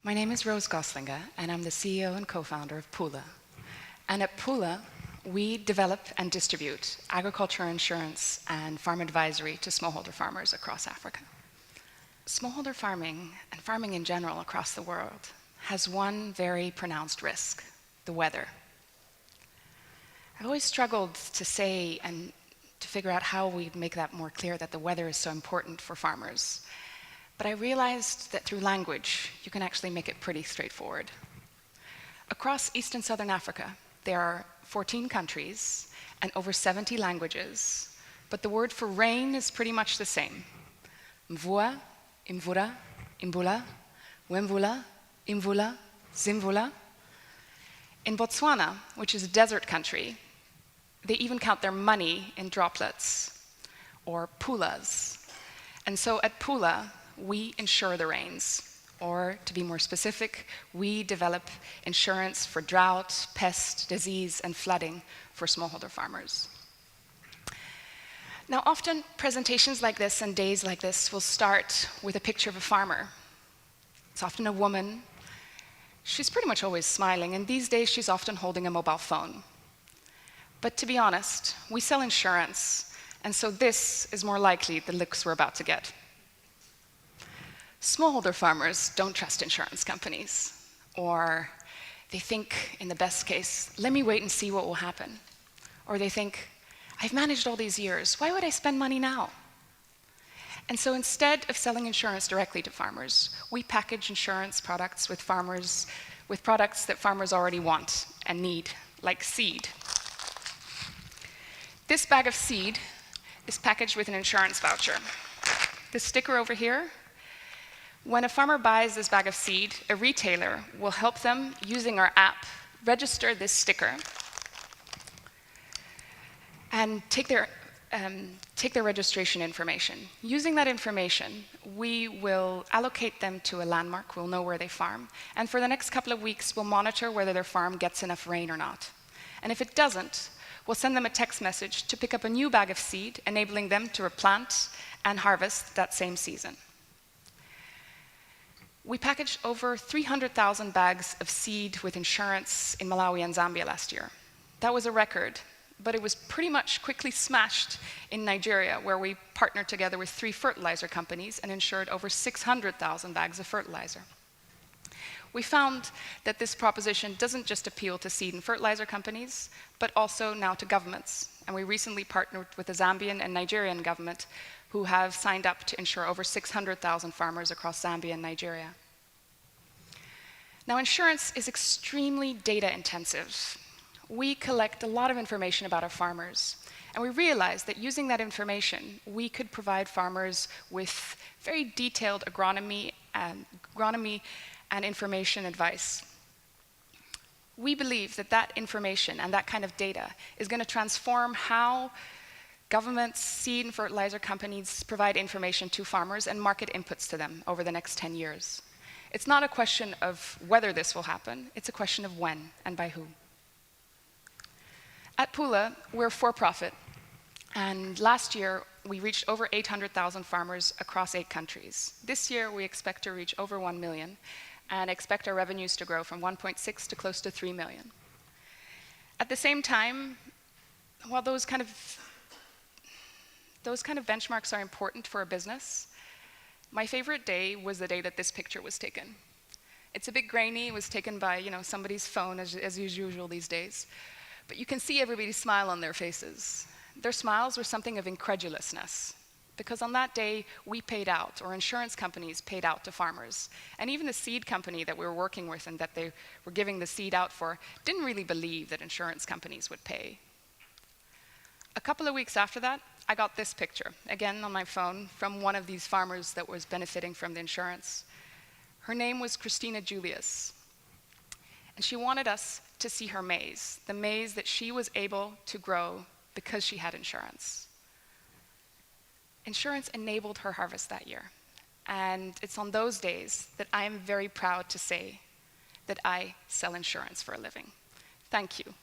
My name is Rose Goslinga, and I'm the CEO and co-founder of Pula. And at Pula, we develop and distribute agriculture insurance and farm advisory to smallholder farmers across Africa. Smallholder farming, and farming in general across the world, has one very pronounced risk: the weather. I've always struggled to say and to figure out how we'd make that more clear, that the weather is so important for farmers. But I realized that through language, you can actually make it pretty straightforward. Across East and Southern Africa, there are 14 countries and over 70 languages, but the word for rain is pretty much the same. Mvua, imvura, imbula, wemvula, imvula, zimvula. In Botswana, which is a desert country, they even count their money in droplets, or pulas. And so at Pula, we insure the rains, or to be more specific, we develop insurance for drought, pest, disease, and flooding for smallholder farmers. Now, often presentations like this and days like this will start with a picture of a farmer. It's often a woman. She's pretty much always smiling, and these days she's often holding a mobile phone. But to be honest, we sell insurance, and so this is more likely the looks we're about to get. Smallholder farmers don't trust insurance companies, or they think, in the best case, let me wait and see what will happen. Or they think, I've managed all these years, why would I spend money now? And so instead of selling insurance directly to farmers, we package insurance products with products that farmers already want and need, like seed. This bag of seed is packaged with an insurance voucher. This sticker over here, when a farmer buys this bag of seed, a retailer will help them, using our app, register this sticker and take their registration information. Using that information, we will allocate them to a landmark. We'll know where they farm. And for the next couple of weeks, we'll monitor whether their farm gets enough rain or not. And if it doesn't, we'll send them a text message to pick up a new bag of seed, enabling them to replant and harvest that same season. We packaged over 300,000 bags of seed with insurance in Malawi and Zambia last year. That was a record, but it was pretty much quickly smashed in Nigeria, where we partnered together with 3 fertilizer companies and insured over 600,000 bags of fertilizer. We found that this proposition doesn't just appeal to seed and fertilizer companies, but also now to governments. And we recently partnered with the Zambian and Nigerian government, who have signed up to insure over 600,000 farmers across Zambia and Nigeria. Now, insurance is extremely data intensive. We collect a lot of information about our farmers, and we realized that using that information, we could provide farmers with very detailed agronomy and information advice. We believe that that information and that kind of data is going to transform how governments, seed and fertilizer companies provide information to farmers and market inputs to them over the next 10 years. It's not a question of whether this will happen, it's a question of when and by who. At Pula, we're for-profit, and last year we reached over 800,000 farmers across 8 countries. This year we expect to reach over 1 million and expect our revenues to grow from 1.6 to close to 3 million. At the same time, while those kind of benchmarks are important for a business, my favorite day was the day that this picture was taken. It's a bit grainy. It was taken by somebody's phone, as is usual these days. But you can see everybody's smile on their faces. Their smiles were something of incredulousness, because on that day, we paid out, or insurance companies paid out to farmers. And even the seed company that we were working with and that they were giving the seed out for didn't really believe that insurance companies would pay. A couple of weeks after that, I got this picture, again on my phone, from one of these farmers that was benefiting from the insurance. Her name was Christina Julius, and she wanted us to see her maize, the maize that she was able to grow because she had insurance. Insurance enabled her harvest that year, and it's on those days that I am very proud to say that I sell insurance for a living. Thank you.